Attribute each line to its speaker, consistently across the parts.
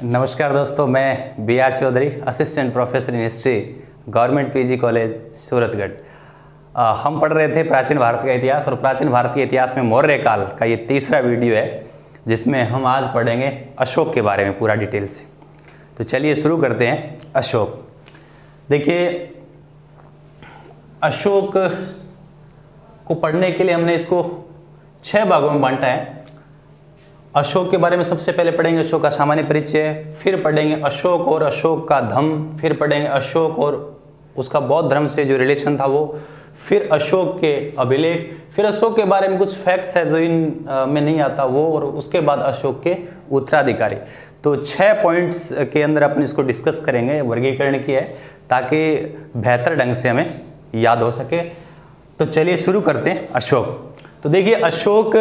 Speaker 1: नमस्कार दोस्तों, मैं B R. Chaudhary, assistant professor in history, government PG college Suratgarh. हम पढ़ रहे थे प्राचीन भारत का इतिहास, और प्राचीन भारत के इतिहास में मौर्य काल का ये तीसरा वीडियो है, जिसमें हम आज पढ़ेंगे अशोक के बारे में पूरा डिटेल से। तो चलिए शुरू करते हैं। अशोक, देखिए अशोक को पढ़ने के लिए हमने इसको 6 भागों में बांटा है। अशोक के बारे में सबसे पहले पढ़ेंगे अशोक का सामान्य परिचय, फिर पढ़ेंगे अशोक और अशोक का धम्म, फिर पढ़ेंगे अशोक और उसका बौद्ध धर्म से जो रिलेशन था वो, फिर अशोक के अभिलेख, फिर अशोक के बारे में कुछ फैक्ट्स है जो इन में नहीं आता वो, और उसके बाद अशोक के उत्तराधिकारी। तो 6 पॉइंट्स के अंदर अपन इसको डिस्कस करेंगे, वर्गीकरण की है ताकि बेहतर ढंग से हमें याद हो सके। तो चलिए शुरू करते हैं अशोक। तो देखिए अशोक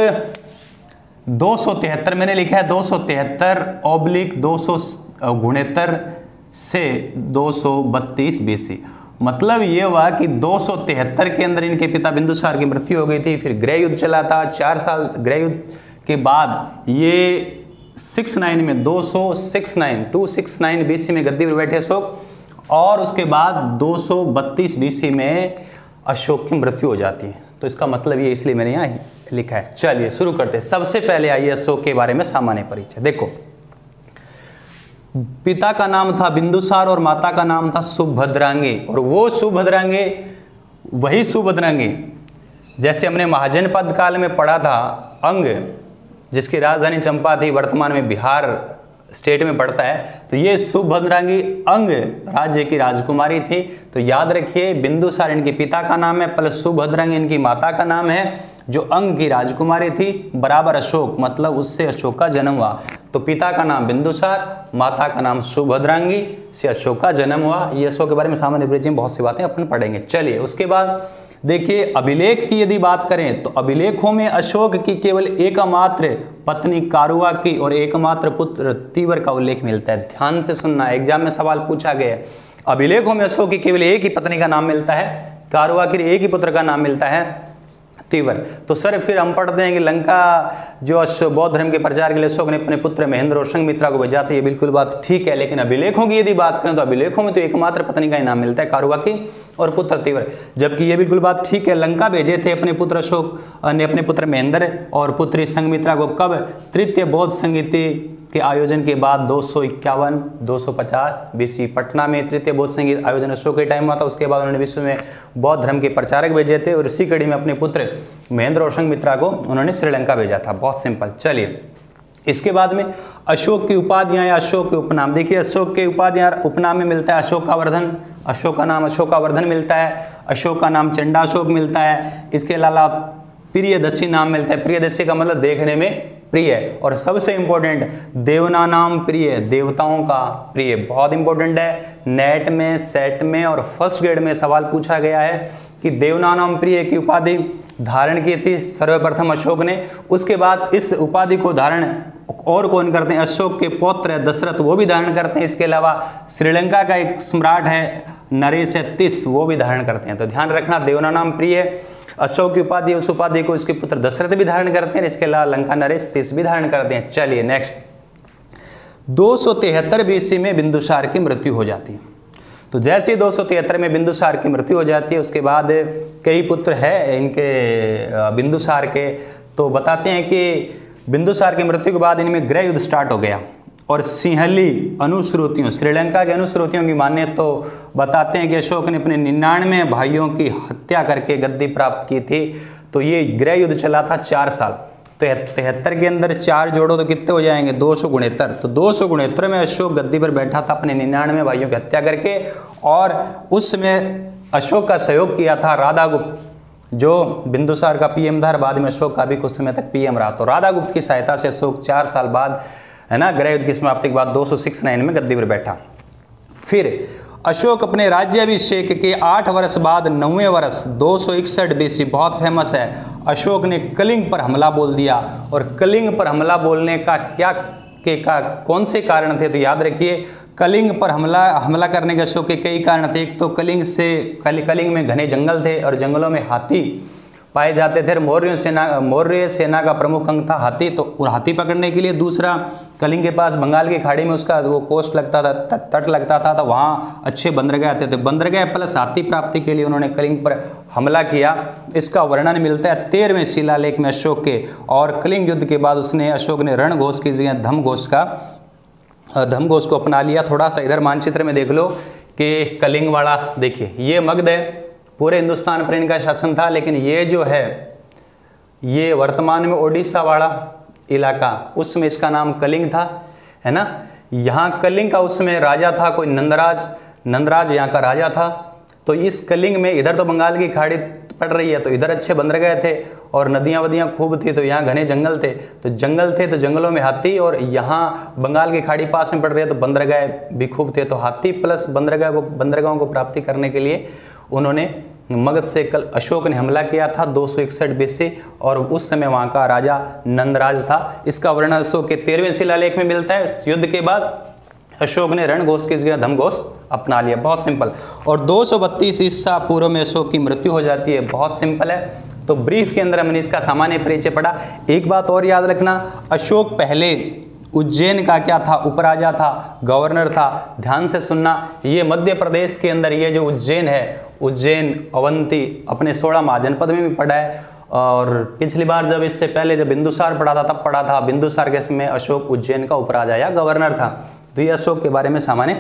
Speaker 1: 273 मैंने लिखा है, 273/269 से 232 BC। मतलब ये हुआ कि 273 के अंदर इनके पिता बिंदुसार की मृत्यु हो गई थी। फिर गृह युद्ध चला था 4 साल। गृह युद्ध के बाद ये 269 BC में गद्दी पर बैठे अशोक, और उसके बाद 232 BC में अशोक की मृत्यु हो जाती है। तो इसका मतलब ये इसलिए मैंने यहाँ लिखा है। चलिए शुरू करते हैं। सबसे पहले आइए अशोक के बारे में सामान्य परिचय। देखो, पिता का नाम था बिंदुसार और माता का नाम था सुभद्रांगी, और वो सुभद्रांगी वही सुभद्रांगी जैसे हमने महाजनपद काल में पढ़ा था, अंग जिसकी राजधानी चंपा थी, वर्तमान में बिहार स्टेट में पड़ता है। तो ये सुभद्रांगी अंग राज्य की राजकुमारी थी। तो याद रखिए, बिंदुसार इनके पिता का नाम है, प्लस सुभद्रांगी इनकी माता का नाम है, जो अंग की राजकुमारी थी, बराबर अशोक, मतलब उससे अशोक का जन्म हुआ। तो पिता का नाम बिंदुसार, माता का नाम सुभद्रांगी, से अशोक का जन्म हुआ। ये अशोक के बारे में सामान्य परिचय में बहुत सी बातें अपन पढ़ेंगे। चलिए उसके बाद देखिए, अभिलेख की यदि बात करें तो अभिलेखों में अशोक की केवल एकमात्र पत्नी कारुआ की और एकमात्र पुत्र तीवर का उल्लेख मिलता है। ध्यान से सुनना, एग्जाम में सवाल पूछा गया है। अभिलेखों में अशोक की केवल एक ही पत्नी का नाम मिलता है, कारुआ की एक ही पुत्र का नाम मिलता है, तीवर। तो सर फिर हम पढ़ते हैं कि लंका जो बौद्ध धर्म के प्रचार के लिए अशोक ने अपने पुत्र महेंद्र और संघमित्रा को भेजा था। ये बिल्कुल बात ठीक है, लेकिन अभिलेखों की यदि बात करें तो अभिलेखों में तो एकमात्र पत्नी का ही नाम मिलता है, कारुआ की और पुत्र तीवर। जबकि ये बिल्कुल बात ठीक है, लंका भेजे थे अपने पुत्र अशोक ने अपने पुत्र महेंद्र और पुत्री संघमित्रा को कब? तृतीय बौद्ध संगीति के आयोजन के बाद 251-250 BC पटना में तृतीय बौद्ध संगीत आयोजन अशोक के टाइम हुआ था। उसके बाद उन्होंने विश्व में बौद्ध धर्म के प्रचारक भेजे थे, और इसी कड़ी में अपने पुत्र महेंद्र और संघमित्रा को उन्होंने श्रीलंका भेजा था। बहुत सिंपल। चलिए इसके बाद में अशोक की उपाधियां या अशोक के उपनाम। देखिए अशोक के उपाधियां उपनाम में मिलता है अशोकावर्धन, अशोक का नाम अशोकावर्धन मिलता है, अशोक का नाम चंडाशोक मिलता है। इसके अलावा प्रियदर्शी नाम मिलता है। प्रियदर्शी का मतलब देखने में प्रिय, और सबसे इंपॉर्टेंट देवना नाम प्रिय, देवताओं का प्रिय, बहुत इंपॉर्टेंट है। नेट में, सेट में और फर्स्ट ग्रेड में सवाल पूछा गया है कि देवना नाम प्रिय की उपाधि धारण की थी सर्वप्रथम अशोक ने। उसके बाद इस उपाधि को धारण और कौन करते हैं? अशोक के पौत्र है दशरथ, वो भी धारण करते हैं। इसके अलावा श्रीलंका का एक सम्राट है नरेश 30, वो भी धारण करते हैं। तो ध्यान रखना, देवना नाम प्रिय, अशोक की उपाधि, उस उपाधि को इसके पुत्र दशरथ भी धारण करते हैं। इसके अलावा लंका नरेश 30 भी धारण करते हैं। चलिए नेक्स्ट, 273 BC में बिंदुसार की मृत्यु हो जाती है। तो जैसे ही 273 में बिंदुसार की मृत्यु हो जाती है, उसके बाद कई पुत्र है इनके बिंदुसार के। तो बताते हैं कि बिंदुसार की मृत्यु के बाद इनमें गृह युद्ध स्टार्ट हो गया, और सिंहली अनुश्रुतियों, श्रीलंका के अनुश्रुतियों की माने तो बताते हैं कि अशोक ने अपने 99 भाइयों की हत्या करके गद्दी प्राप्त की थी। तो ये गृह युद्ध चला था 4 साल। तो 73 के अंदर 4 जोड़ो तो कितने हो जाएंगे? 269। तो 269 में अशोक गद्दी पर बैठा था अपने 99 भाइयों की हत्या करके, और उस समय अशोक का सहयोग किया था राधागुप्त, जो बिंदुसार का PM था, बाद में अशोक का भी कुछ समय तक PM रहा। तो राधागुप्त की सहायता से अशोक 4 साल बाद, है ना, गृह युद्ध की समाप्ति के बाद 269 में गद्दी पर बैठा। फिर अशोक अपने राज्याभिषेक के 8 वर्ष बाद 9वें वर्ष 261 BC, बहुत फेमस है, अशोक ने कलिंग पर हमला बोल दिया। और कलिंग पर हमला बोलने का कौन से कारण थे? तो याद रखिए, कलिंग पर हमला करने के अशोक के कई कारण थे। एक तो कलिंग में घने जंगल थे और जंगलों में हाथी पाए जाते थे। मौर्य सेना का प्रमुख अंग था हाथी, तो हाथी पकड़ने के लिए। दूसरा, कलिंग के पास बंगाल की खाड़ी में उसका वो कोस्ट लगता था, तट लगता था, तो वहाँ अच्छे बंदरगाह आते थे। बंदरगाह प्लस हाथी प्राप्ति के लिए उन्होंने कलिंग पर हमला किया। इसका वर्णन मिलता है 13वें शिलालेख में अशोक के। और कलिंग युद्ध के बाद अशोक ने रणघोष की जगह धमघोष को अपना लिया। थोड़ा सा इधर मानचित्र में देख लो कि कलिंग वाला देखिए, ये मगध है, पूरे हिंदुस्तान पर इनका शासन था। लेकिन ये जो है ये वर्तमान में ओडिशा वाला इलाका, उसमें इसका नाम कलिंग था, है ना। यहाँ कलिंग का उसमें राजा था कोई नंदराज यहाँ का राजा था। तो इस कलिंग में इधर तो बंगाल की खाड़ी पड़ रही है, तो इधर अच्छे बंदरगाह थे और नदियाँ वदियाँ खूब थी, तो यहाँ घने जंगल थे, तो जंगलों में हाथी, और यहाँ बंगाल की खाड़ी पास में पड़ रही है तो बंदरगाह भी खूब थे। तो हाथी प्लस बंदरगाहों को प्राप्ति करने के लिए उन्होंने मगध से अशोक ने हमला किया था 261 BC, और उस समय वहाँ का राजा नंदराज था। इसका वर्णन अशोक के 13वें शिलालेख में मिलता है। इस युद्ध के बाद अशोक ने रणघोष की जगह धमघोष अपना लिया। बहुत सिंपल। और 232 ईसा पूर्व में अशोक की मृत्यु हो जाती है। बहुत सिंपल है। तो ब्रीफ के अंदर हमने इसका सामान्य परिचय पढ़ा। एक बात और याद रखना, अशोक पहले उज्जैन का क्या था, उपराजा था, गवर्नर था। ध्यान से सुनना, ये मध्य प्रदेश के अंदर ये जो उज्जैन है, उज्जैन अवंती अपने 16 महाजनपद में भी पढ़ा है। और पिछली बार जब इससे पहले जब बिंदुसार पढ़ा था तब पढ़ा था, बिंदुसार के समय अशोक उज्जैन का उपराजा या गवर्नर था। तो ये अशोक के बारे में सामान्य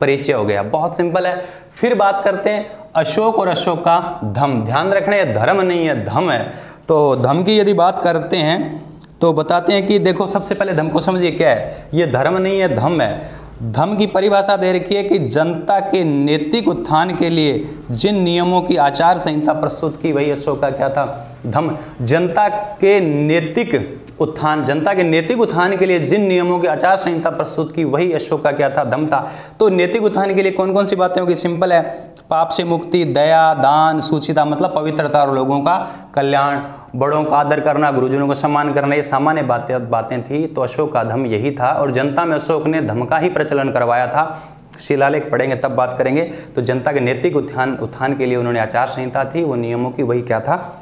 Speaker 1: परिचय हो गया। बहुत सिंपल है। फिर बात करते हैं अशोक और अशोक का धम। ध्यान रखना, ये धर्म नहीं है, धम है। तो धम की यदि बात करते हैं तो बताते हैं कि देखो, सबसे पहले धम को समझिए क्या है। ये धर्म नहीं है, धम है। धम की परिभाषा दे रखी है कि जनता के नैतिक उत्थान के लिए जिन नियमों की आचार संहिता प्रस्तुत की, वही अशोक का क्या था, धम। जनता के नैतिक उत्थान के लिए जिन नियमों की आचार संहिता प्रस्तुत की, वही अशोक का क्या था, धम था। तो नैतिक उत्थान के लिए कौन कौन सी बातें होगी? सिंपल है, पाप से मुक्ति, दया, दान, सुचिता मतलब पवित्रता और लोगों का कल्याण, बड़ों का आदर करना, गुरुजनों का सम्मान करना, ये सामान्य बातें थी। तो अशोक का धम यही था। और जनता में अशोक ने धम का ही प्रचलन करवाया था। शिलालेख पढ़ेंगे तब बात करेंगे। तो जनता के नैतिक उत्थान के लिए उन्होंने आचार संहिता थी, वो नियमों की, वही क्या था,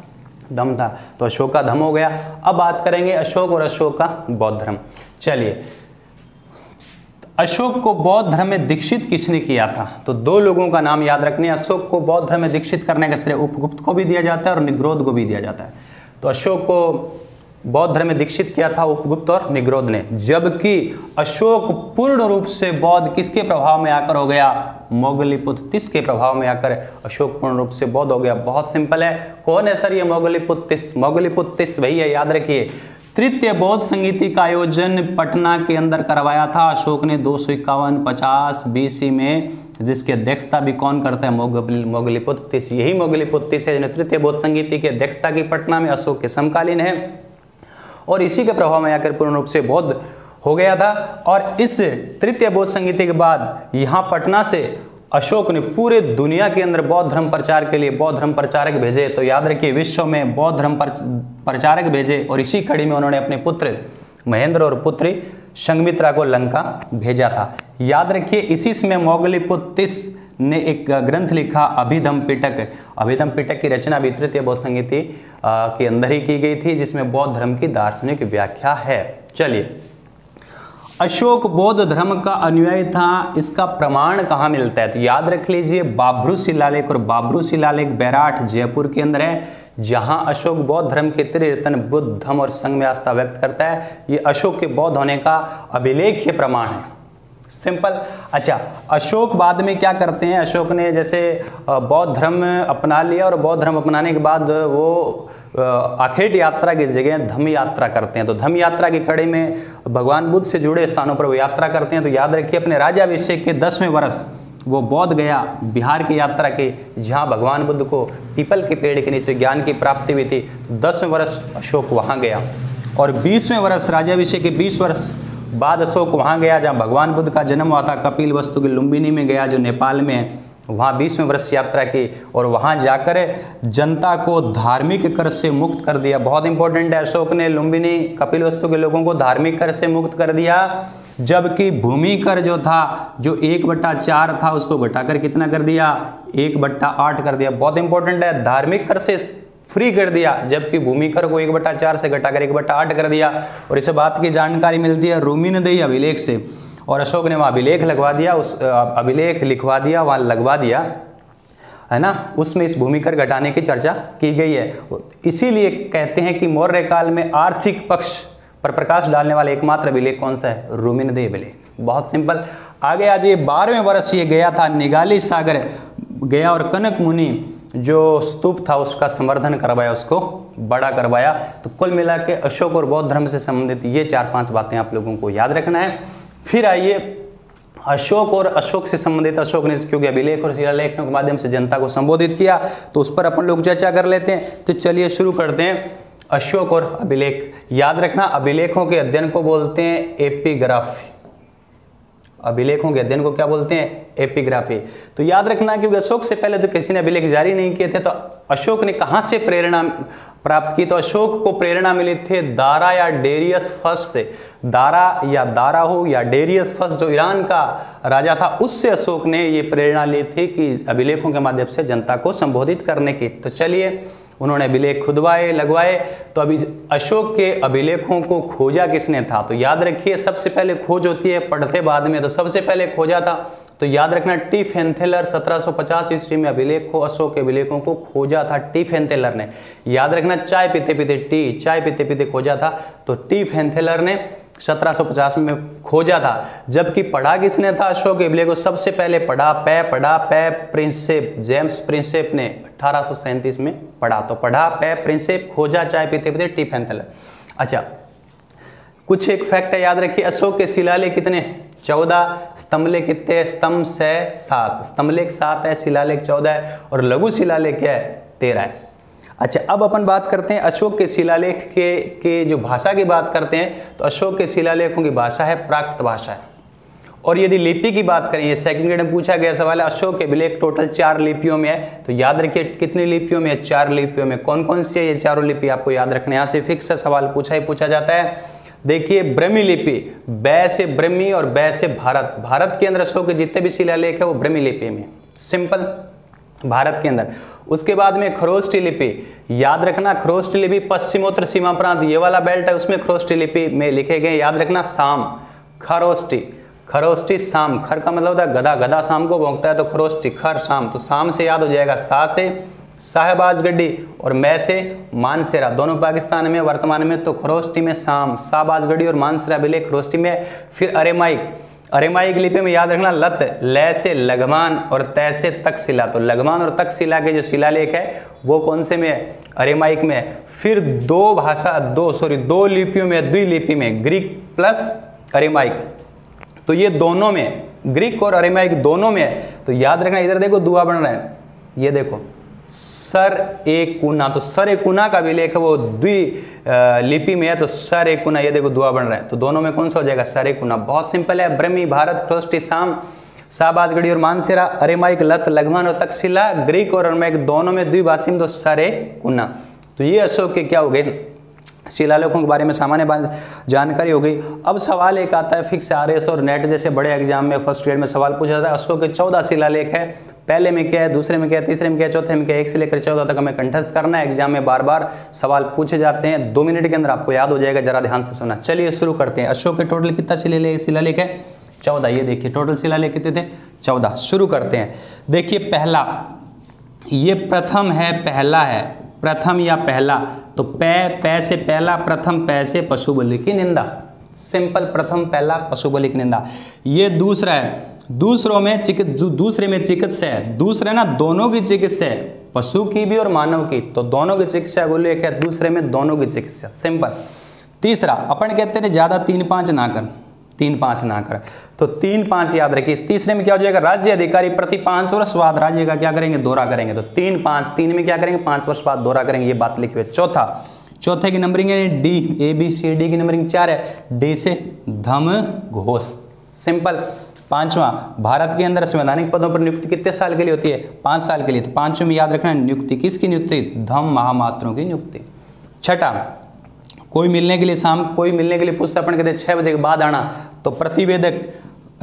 Speaker 1: धम था। तो अशोक का धम हो गया। अब बात करेंगे अशोक और अशोक का बौद्ध धर्म। चलिए, अशोक को बौद्ध धर्म में दीक्षित किसने किया था? तो दो लोगों का नाम याद रखने। अशोक को बौद्ध धर्म में दीक्षित करने का श्रेय उपगुप्त को भी दिया जाता है और निग्रोध को भी दिया जाता है। तो अशोक को बौद्ध धर्म में दीक्षित किया था उपगुप्त और निग्रोध ने, जबकि अशोक पूर्ण रूप से बौद्ध किसके प्रभाव में आकर हो गया? मोगलीपुत्तिस के प्रभाव में आकर अशोक पूर्ण रूप से बौद्ध हो गया। बहुत सिंपल है। कौन है सर ये मोगलीपुत्तिस? मोगलीपुत्तिस वही है, याद रखिए। तृतीय बौद्ध संगीति का आयोजन पटना के अंदर करवाया था अशोक ने 251-50 BC में, जिसकी अध्यक्षता भी कौन करता है? मोगलीपुत्तिस। यही मोगलीपुत्तिस है जिन्हें तृतीय बौद्ध संगीति की अध्यक्षता की पटना में, अशोक के समकालीन है। और इसी के प्रभाव में आकर पूर्ण रूप से बौद्ध हो गया था। और इस तृतीय बौद्ध संगीति के बाद यहाँ पटना से अशोक ने पूरे दुनिया के अंदर बौद्ध धर्म प्रचार के लिए बौद्ध धर्म प्रचारक भेजे। तो याद रखिए, विश्व में बौद्ध धर्म प्रचारक भेजे, और इसी कड़ी में उन्होंने अपने पुत्र महेंद्र और पुत्री संघमित्रा को लंका भेजा था। याद रखिए, इसी समय मोगलीपुत्तिस ने एक ग्रंथ लिखा, अभिधम पिटक। अभिधम पिटक की रचना भी तृतीय बौद्ध संगीति के अंदर ही की गई थी, जिसमें बौद्ध धर्म की दार्शनिक व्याख्या है। चलिए, अशोक बौद्ध धर्म का अनुयायी था, इसका प्रमाण कहाँ मिलता है? तो याद रख लीजिए, बाबरू शिलालेख। और बाबरू शिलालेख बैराठ जयपुर के अंदर है, जहाँ अशोक बौद्ध धर्म के त्रिरत्न बुद्ध, धम्म और संघ में आस्था व्यक्त करता है। ये अशोक के बौद्ध होने का अभिलेख्य प्रमाण है। सिंपल। अच्छा, अशोक बाद में क्या करते हैं? अशोक ने जैसे बौद्ध धर्म अपना लिया, और बौद्ध धर्म अपनाने के बाद वो आखेट यात्रा की जगह धम्म यात्रा करते हैं। तो धम्म यात्रा की कड़ी में भगवान बुद्ध से जुड़े स्थानों पर वो यात्रा करते हैं। तो याद रखिए, अपने राज्याभिषेक के 10वें वर्ष वो बौद्ध गया, बिहार की यात्रा की, जहाँ भगवान बुद्ध को पीपल के पेड़ के नीचे ज्ञान की प्राप्ति हुई थी। तो 10वें वर्ष अशोक वहाँ गया, और 20वें वर्ष राज्याभिषेक के 20 वर्ष बाद अशोक वहाँ गया जहाँ भगवान बुद्ध का जन्म हुआ था। कपिलवस्तु की लुम्बिनी में गया, जो नेपाल में है, वहाँ 20वें वर्ष यात्रा की, और वहाँ जाकर जनता को धार्मिक कर से मुक्त कर दिया। बहुत इंपॉर्टेंट है, अशोक ने लुम्बिनी कपिलवस्तु के लोगों को धार्मिक कर से मुक्त कर दिया, जबकि भूमि कर जो था, जो 1/4 था, उसको घटाकर कितना कर दिया? 1/8 कर दिया। बहुत इंपॉर्टेंट है, धार्मिक कर से फ्री कर दिया, जबकि भूमिकर को 1/4 से घटाकर 1/8 कर दिया। और इस बात की जानकारी मिलती है रोमिनदेही अभिलेख से, और अशोक ने वहाँ अभिलेख लगवा दिया, उस अभिलेख लिखवा दिया, वहाँ लगवा दिया, है ना, उसमें इस भूमिकर घटाने की चर्चा की गई है। इसीलिए कहते हैं कि मौर्य काल में आर्थिक पक्ष पर प्रकाश डालने वाला एकमात्र अभिलेख कौन सा है? रोमिनदेही अभिलेख। बहुत सिंपल। आगे आज ये 12वें वर्ष ये गया था, निगाली सागर गया और कनक मुनि जो स्तूप था उसका संवर्धन करवाया, उसको बड़ा करवाया। तो कुल मिला के अशोक और बौद्ध धर्म से संबंधित ये 4-5 बातें आप लोगों को याद रखना है। फिर आइए अशोक और अशोक से संबंधित, अशोक ने क्योंकि अभिलेख और शिलालेखों के माध्यम से जनता को संबोधित किया, तो उस पर अपन लोग चर्चा कर लेते हैं। तो चलिए शुरू करते हैं। अशोक और अभिलेख, याद रखना अभिलेखों के अध्ययन को बोलते हैं एपिग्राफी। अभिलेखों के अध्ययन को क्या बोलते हैं? एपिग्राफी। तो याद रखना क्योंकि अशोक से पहले तो किसी ने अभिलेख जारी नहीं किए थे। तो अशोक ने कहां से प्रेरणा प्राप्त की? तो अशोक को प्रेरणा मिली थी दारा या डेरियस फर्स्ट से। दारा या दाराहो या डेरियस फर्स्ट जो ईरान का राजा था, उससे अशोक ने ये प्रेरणा ली थी कि अभिलेखों के माध्यम से जनता को संबोधित करने की। तो चलिए, उन्होंने अभिलेख खुदवाए, लगवाए। तो अभी अशोक के अभिलेखों को खोजा किसने था? तो याद रखिए, सबसे पहले खोज होती है पढ़ते बाद में, तो सबसे पहले खोजा था तो याद रखना टी फेंथेलर 1750 ईस्वी में अभिलेख को, अशोक के अभिलेखों को खोजा था टी फेंथेलर ने। याद रखना, चाय पीते पीते टी, चाय पीते पीते खोजा था, तो टी फेंथेलर ने 1750 में खोजा था। जबकि पढ़ा किसने था अशोक के अभिलेख को? सबसे पहले पढ़ा प्रिंसेप, जेम्स प्रिंसेप ने 1837 में पढ़ा। तो पढ़ा प्रिंसेप, खोजा चाय पीते पीते टी फेंथेलर। अच्छा, कुछ एक फैक्ट है याद रखिए। अशोक के शिलालेख कितने? 14। स्तंभलेख कितने? स्तंभ से 7, स्तंभलेख 7 है, शिलालेख 14 है, और लघु शिलालेख क्या है? 13 है। अच्छा, अब अपन बात करते हैं अशोक के शिलालेख के जो भाषा की बात करते हैं, तो अशोक के शिलालेखों की भाषा है प्राकृत भाषा है। और यदि लिपि की बात करें, ये सेकंड ग्रेड में पूछा गया सवाल है, अशोक के अभिलेख टोटल 4 लिपियों में है। तो याद रखिए कितनी लिपियों में है? 4 लिपियों में। कौन कौन सी है ये चारों लिपि? आपको याद रखने, यहाँ से फिक्स सवाल पूछा जाता है। देखिए, ब्रह्मी लिपि, बै से ब्रह्मी और बै से भारत। भारत के अंदर अशोक के जितने भी शिलालेख है वो ब्रह्मी लिपि में, सिंपल, भारत के अंदर। उसके बाद में खरोष्टी लिपि, याद रखना खरोष्टी लिपि पश्चिमोत्तर सीमा प्रांत, ये वाला बेल्ट है, उसमें खरोष्टी लिपि में लिखे गए। याद रखना साम, खरोष्टी साम, खर का मतलब होता है गधा, गधा शाम को भौंकता है, तो खरोष्टी, खर शाम, तो शाम से याद हो जाएगा सा से शाहबाजगढ़ी और मैं से मानसेरा, दोनों पाकिस्तान में वर्तमान में। तो खरोष्टी में शाम, शाहबाजगढ़ी और मानसेरा अभिलेख खरोष्टी में। फिर अरेमाइक लिपि में याद रखना लत, लय से लघमान और तय से तक्षशिला। तो लघमान और तक्षशिला के जो शिलालेख है वो कौन से में है? अरेमाइक में। फिर दो लिपियों में, द्विलिपि में, ग्रीक प्लस अरेमाइक, तो ये दोनों में, ग्रीक और अरेमाइक दोनों में है। तो याद रखना, इधर देखो दुआ बन रहा है, ये देखो सर एक कुना, तो सर एक कुना का अभिलेख है वो लिपि में है, तो सर एक कुना, ये देखो दुआ बन रहा है, तो दोनों में कौन सा हो जाएगा? सर एक कुना। बहुत सिंपल है, ब्रह्मी, भारत, खरोष्टी, साम, शाहबाजगढ़ी और मानसेरा, अरेमाइक, लत, लघमान और तक्षशिला, ग्रीक और अरेमाइक दोनों में द्विभाषी में, तो सर एक कुना। तो ये अशोक के क्या हो गए? शिलालेखों के बारे में सामान्य जानकारी हो गई। अब सवाल एक आता है फिक्स, आरएस और नेट जैसे बड़े एग्जाम में फर्स्ट ग्रेड में सवाल पूछा जाता है। अशोक के 14 शिलालेख है, पहले में क्या है, दूसरे में क्या है, तीसरे में क्या है, चौथे में क्या है, 1 से लेकर 14 तक हमें कंठस्थ करना है। एग्जाम में बार बार सवाल पूछे जाते हैं, 2 मिनट के अंदर आपको याद हो जाएगा, जरा ध्यान से सुना। चलिए शुरू करते हैं। अशोक के टोटल कितना शिलालेख है? 14। ये देखिए टोटल शिलालेख कितने थे? 14। शुरू करते हैं। देखिए पहला, ये प्रथम है, पहला है, प्रथम या पहला, तो पै से पहला, प्रथम, पै से पशु बलि की निंदा, सिंपल, प्रथम पहला पशु बलि की निंदा। ये दूसरा है, दूसरे में चिकित्सा है, दूसरे ना दोनों की चिकित्सा है, पशु की भी और मानव की, तो दोनों की चिकित्सा को लेकर दूसरे में दोनों की चिकित्सा, सिंपल। तीसरा, अपन कहते हैं ज्यादा 3-5 ना कर, 3-5 ना कर, तो 3-5 याद रखिए। तीसरे में क्या हो जाएगा? राज्य अधिकारी प्रति 5 वर्ष बाद राज्य का क्या करेंगे? दौरा करेंगे, तो 3-5, 3 में क्या करेंगे? 5 वर्ष बाद दौरा करेंगे, ये बात लिखी हुई है। चौथे की नंबरिंग है डी, ABCD की नंबरिंग 4 है, डी से धम घोष, सिंपल। 5वां, भारत के अंदर संवैधानिक पदों पर नियुक्ति कितने साल के लिए होती है? 5 साल के लिए। तो 5वें में याद रखना नियुक्ति, किसकी नियुक्ति? धम महामात्रों की नियुक्ति। छठा, कोई मिलने के लिए पूछता, अपन कहते हैं 6 बजे के बाद आना, तो प्रतिवेदक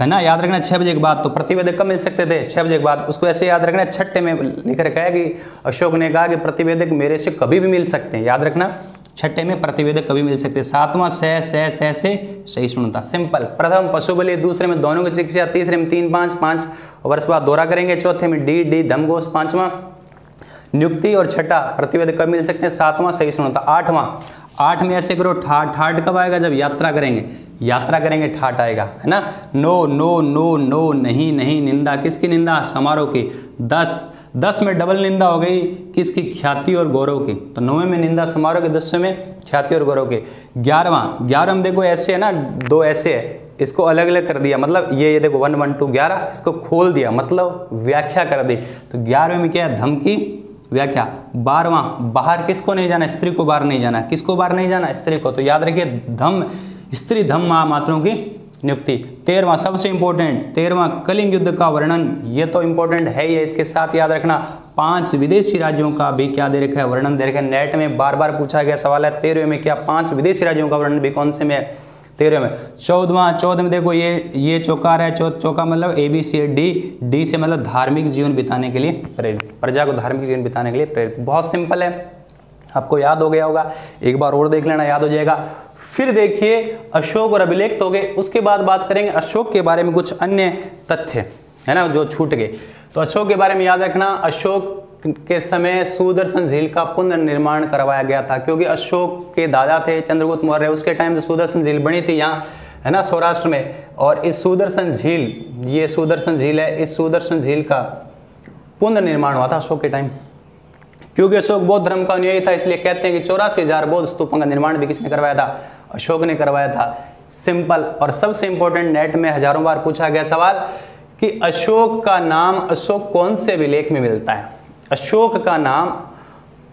Speaker 1: है ना, याद रखना 6 बजे के बाद। तो प्रतिवेदक कब मिल सकते थे? 6 बजे के बाद। उसको ऐसे याद रखना, छठे में लिख रखा है कि अशोक ने कहा कि प्रतिवेदक मेरे से कभी भी मिल सकते हैं। याद रखना, छठे में प्रतिवेदक कभी मिल सकते हैं। सातवां से सहिष्णु था, सिंपल। प्रथम पशु बलि, दूसरे में दोनों की शिक्षा, तीसरे में 3 5 5 वर्ष बाद दोहरा करेंगे, चौथे में डी धमघोष, पांचवां नियुक्ति और छठा प्रतिवेदक कब मिल सकते हैं? सातवां सहिष्णु था। आठवां, 8 में ऐसे करो, ठाठ कब आएगा? जब यात्रा करेंगे ठाठ आएगा, है ना। नो नो नो नो, नहीं नहीं, निंदा, किसकी निंदा? समारोह की। 10 में डबल निंदा हो गई, किसकी? ख्याति और गौरव की। तो 9वें में निंदा समारोह की, 10वें में ख्याति और गौरव की। 11वां में देखो ऐसे है ना, 2 ऐसे है, इसको अलग अलग कर दिया, मतलब ये देखो 1 1 2 11, इसको खोल दिया, मतलब व्याख्या कर दी। तो 11वें में क्या है? धम की व्याख्या। 12वां, बाहर किसको नहीं जाना? स्त्री को बाहर नहीं जाना। किसको बाहर नहीं जाना? स्त्री को। तो याद रखिए, धम स्त्री धम मात्राओं की नियुक्ति। 13वां सबसे इंपॉर्टेंट, 13वां कलिंग युद्ध का वर्णन, ये तो इंपॉर्टेंट है ही है। इसके साथ याद रखना 5 विदेशी राज्यों का भी क्या दे रखा है? वर्णन दे रखा है। नेट में बार बार पूछा गया सवाल है। 13वें में क्या? 5 विदेशी राज्यों का वर्णन भी कौन से में है? 13वें में। 14वां में देखो ये चौकार है, चौका मतलब ABCD, डी से मतलब धार्मिक जीवन बिताने के लिए प्रेरित, प्रजा को धार्मिक जीवन बिताने के लिए प्रेरित। बहुत सिंपल है, आपको याद हो गया होगा, एक बार और देख लेना, याद हो जाएगा। फिर देखिए अशोक और अभिलेख तो हो गए, उसके बाद बात करेंगे अशोक के बारे में कुछ अन्य तथ्य, है ना, जो छूट गए। तो अशोक के बारे में याद रखना, अशोक के समय सुदर्शन झील का पुनर्निर्माण करवाया गया था, क्योंकि अशोक के दादा थे चंद्रगुप्त मौर्य, उसके टाइम से सुदर्शन झील बनी थी यहाँ, है ना, सौराष्ट्र में। और इस सुदर्शन झील, ये सुदर्शन झील है, इस सुदर्शन झील का पुनर्निर्माण हुआ था अशोक के टाइम, क्योंकि अशोक बौद्ध धर्म का अनुयायी था, इसलिए कहते हैं कि 84,000 बौद्ध स्तूपों का निर्माण भी किसने करवाया था? अशोक ने करवाया था। सिंपल। और सबसे इंपॉर्टेंट, नेट में हजारों बार पूछा गया सवाल कि अशोक का नाम अशोक कौन से अभिलेख में मिलता है? अशोक का नाम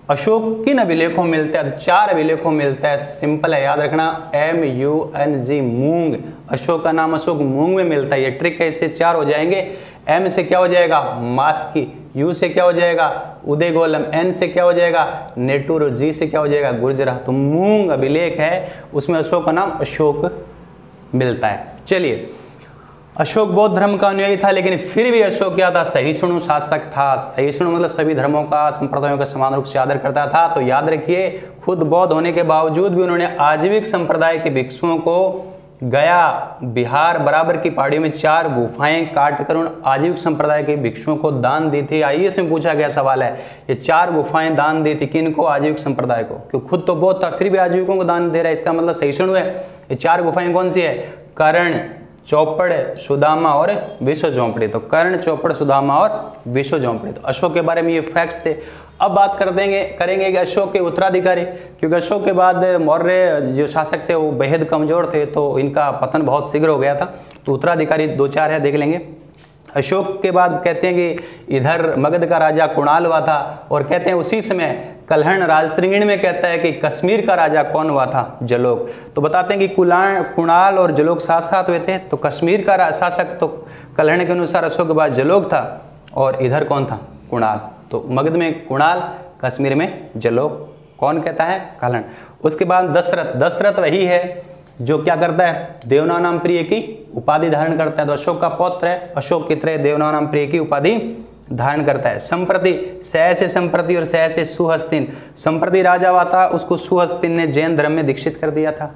Speaker 1: अशोक किन अभिलेखों में मिलता है? तो 4 अभिलेखों में मिलता है। सिंपल है, याद रखना, MUNG, मूंग। अशोक का नाम अशोक मूंग में मिलता है। ये ट्रिक है, इससे 4 हो जाएंगे। M से क्या हो जाएगा? मास्की। U से क्या हो जाएगा? उदयगोलम। N से क्या हो जाएगा? नेटुर। G से क्या हो जाएगा? गुर्जरा। तो मूंग अभिलेख है, उसमें अशोक का नाम अशोक मिलता है। चलिए, अशोक बौद्ध धर्म का अनुयायी था, लेकिन फिर भी अशोक क्या था? सहिष्णु शासक था। सहिष्णु मतलब सभी धर्मों का, संप्रदायों का समान रूप से आदर करता था। तो याद रखिए, खुद बौद्ध होने के बावजूद भी उन्होंने आजीविक संप्रदाय के भिक्षुओं को गया, बिहार बराबर की पहाड़ियों में 4 गुफाएं काट कर उन आजीविक संप्रदाय के भिक्षुओं को दान दी थी। IAS में पूछा गया सवाल है, ये 4 गुफाएं दान दी थी किनको? आजीविक संप्रदाय को। क्योंकि खुद तो बौद्ध था, फिर भी आजीविकों को दान दे रहा है, इसका मतलब सहिष्णु है। ये 4 गुफाएं कौन सी है? कर्ण, चौपड़, सुदामा और विश्व झोंपड़ी। तो कर्ण, चौपड़, सुदामा और विश्व झोंपड़ी। तो अशोक के बारे में ये फैक्ट्स थे। अब बात करेंगे कि अशोक के उत्तराधिकारी, क्योंकि अशोक के बाद मौर्य जो शासक थे वो बेहद कमजोर थे, तो इनका पतन बहुत शीघ्र हो गया था। तो उत्तराधिकारी 2-4 है, देख लेंगे। अशोक के बाद कहते हैं कि इधर मगध का राजा कुणाल हुआ था, और कहते हैं उसी समय कल्हण राजतृंगिण में कहता है कि कश्मीर का राजा कौन हुआ था? जलोक। तो बताते हैं कि कुणाल और जलोक साथ साथ हुए थे। तो कश्मीर का शासक तो कल्हण के अनुसार अशोक के बाद जलोक था, और इधर कौन था? कुणाल। तो मगध में कुणाल, कश्मीर में जलोक। कौन कहता है? कल्हण। उसके बाद दशरथ वही है जो क्या करता है? देवनानाम प्रिय की उपाधि धारण करता है। तो अशोक का पौत्र है, अशोक की तरह देवनानाम प्रिय की उपाधि धारण करता है। संप्रति, सह से संप्रति और सह से सुहस्तिन। संप्रति राजा हुआ था, उसको सुहस्तिन ने जैन धर्म में दीक्षित कर दिया था।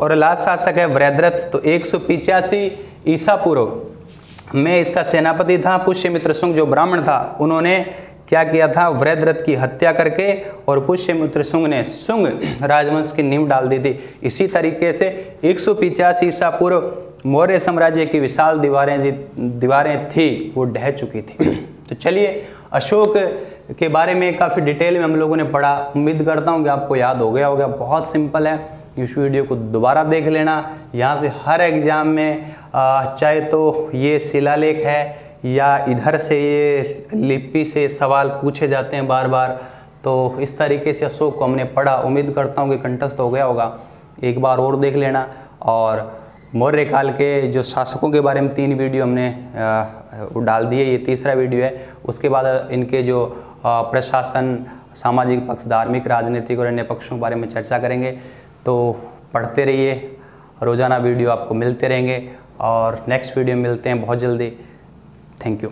Speaker 1: और लास्ट शासक है वृद्रथ। तो 185 ईसा पूर्व में इसका सेनापति था पुष्यमित्र शुंग, जो ब्राह्मण था। उन्होंने क्या किया था? वृद्रथ की हत्या करके, और पुष्यमित्र शुंग ने शुंग राजवंश की नींव डाल दी थी। इसी तरीके से 185 ईसा पूर्व मौर्य साम्राज्य की विशाल दीवारें थी, वो ढह चुकी थी। तो चलिए, अशोक के बारे में काफ़ी डिटेल में हम लोगों ने पढ़ा। उम्मीद करता हूँ कि आपको याद हो गया होगा। बहुत सिंपल है, इस वीडियो को दोबारा देख लेना। यहाँ से हर एग्जाम में चाहे तो ये शिलालेख है या इधर से ये लिपि से सवाल पूछे जाते हैं बार बार। तो इस तरीके से अशोक को हमने पढ़ा। उम्मीद करता हूँ कि कंठस्थ हो गया होगा। एक बार और देख लेना। और मौर्य काल के जो शासकों के बारे में 3 वीडियो हमने डाल दिए, ये तीसरा वीडियो है। उसके बाद इनके जो प्रशासन, सामाजिक पक्ष, धार्मिक, राजनीतिक और अन्य पक्षों के बारे में चर्चा करेंगे। तो पढ़ते रहिए, रोज़ाना वीडियो आपको मिलते रहेंगे। और नेक्स्ट वीडियो में मिलते हैं बहुत जल्दी। Thank you.